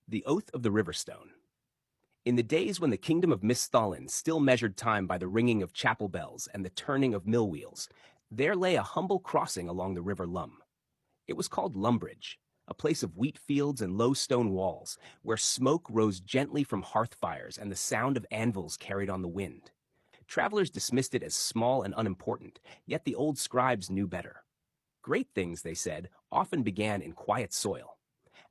The Oath of the Riverstone. In the days when the kingdom of Misthalen still measured time by the ringing of chapel bells and the turning of mill wheels, there lay a humble crossing along the River Lum. It was called Lumbridge, a place of wheat fields and low stone walls, where smoke rose gently from hearth fires and the sound of anvils carried on the wind. Travelers dismissed it as small and unimportant, yet the old scribes knew better. Great things, they said, often began in quiet soil.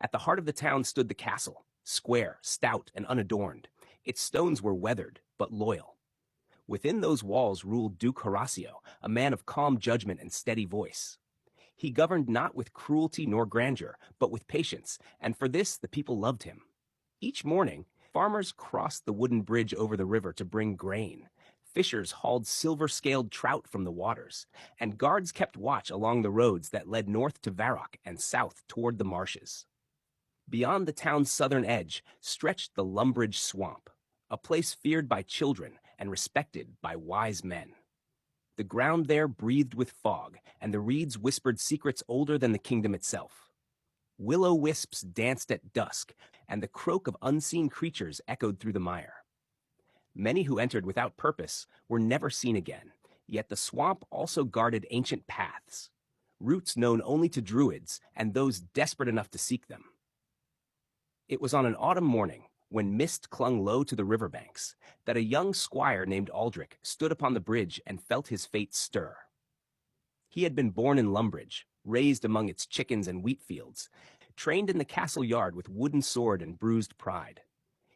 At the heart of the town stood the castle, square, stout, and unadorned. Its stones were weathered, but loyal. Within those walls ruled Duke Horatio, a man of calm judgment and steady voice. He governed not with cruelty nor grandeur, but with patience, and for this the people loved him. Each morning, farmers crossed the wooden bridge over the river to bring grain. Fishers hauled silver-scaled trout from the waters, and guards kept watch along the roads that led north to Varrock and south toward the marshes. Beyond the town's southern edge stretched the Lumbridge Swamp, a place feared by children and respected by wise men. The ground there breathed with fog, and the reeds whispered secrets older than the kingdom itself. Will-o'-wisps danced at dusk, and the croak of unseen creatures echoed through the mire. Many who entered without purpose were never seen again, yet the swamp also guarded ancient paths, routes known only to druids and those desperate enough to seek them. It was on an autumn morning, when mist clung low to the riverbanks, that a young squire named Aldrich stood upon the bridge and felt his fate stir. He had been born in Lumbridge, raised among its chickens and wheat fields, trained in the castle yard with wooden sword and bruised pride.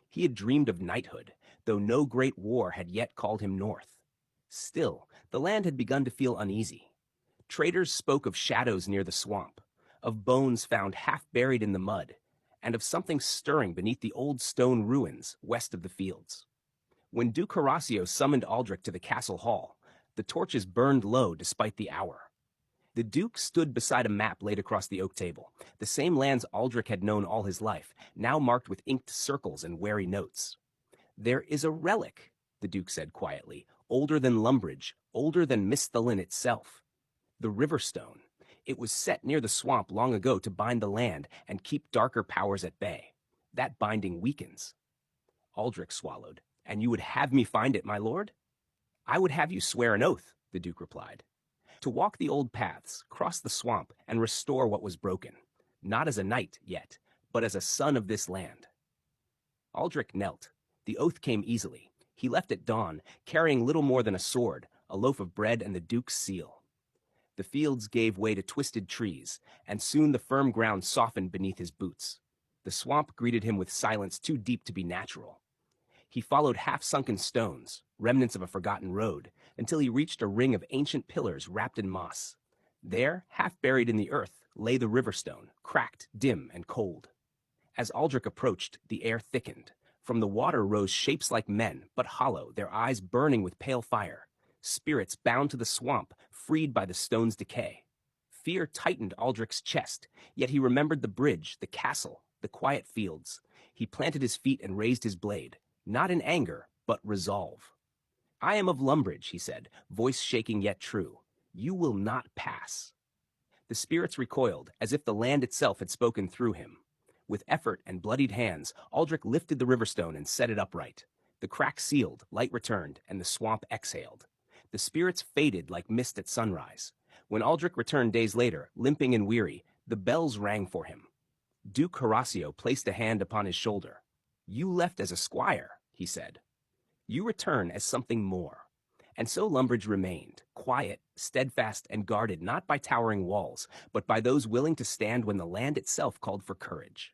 He had dreamed of knighthood, though no great war had yet called him north. Still, the land had begun to feel uneasy. Traders spoke of shadows near the swamp, of bones found half buried in the mud, and of something stirring beneath the old stone ruins west of the fields. When Duke Horatio summoned Aldrich to the castle hall, the torches burned low despite the hour. The Duke stood beside a map laid across the oak table, the same lands Aldrich had known all his life, now marked with inked circles and wary notes. "There is a relic," the Duke said quietly, "older than Lumbridge, older than Misthalen itself. The Riverstone. It was set near the swamp long ago to bind the land and keep darker powers at bay. That binding weakens." Aldrich swallowed. "And you would have me find it, my lord?" "I would have you swear an oath," the Duke replied. "To walk the old paths, cross the swamp, and restore what was broken. Not as a knight, yet, but as a son of this land." Aldrich knelt. The oath came easily. He left at dawn, carrying little more than a sword, a loaf of bread, and the Duke's seal. The fields gave way to twisted trees, and soon the firm ground softened beneath his boots. The swamp greeted him with silence too deep to be natural. He followed half-sunken stones, remnants of a forgotten road, until he reached a ring of ancient pillars wrapped in moss. There, half buried in the earth, lay the Riverstone, cracked, dim, and cold. As Aldrich approached, the air thickened. From the water rose shapes like men, but hollow, their eyes burning with pale fire. Spirits bound to the swamp, freed by the stone's decay. Fear tightened Aldrich's chest, yet he remembered the bridge, the castle, the quiet fields. He planted his feet and raised his blade, not in anger, but resolve. "I am of Lumbridge," he said, voice shaking yet true. "You will not pass." The spirits recoiled, as if the land itself had spoken through him. With effort and bloodied hands, Aldrich lifted the Riverstone and set it upright. The crack sealed, light returned, and the swamp exhaled. The spirits faded like mist at sunrise. When Aldrich returned days later, limping and weary, the bells rang for him. Duke Horatio placed a hand upon his shoulder. "You left as a squire," he said. "You return as something more." And so Lumbridge remained, quiet, steadfast, and guarded not by towering walls, but by those willing to stand when the land itself called for courage.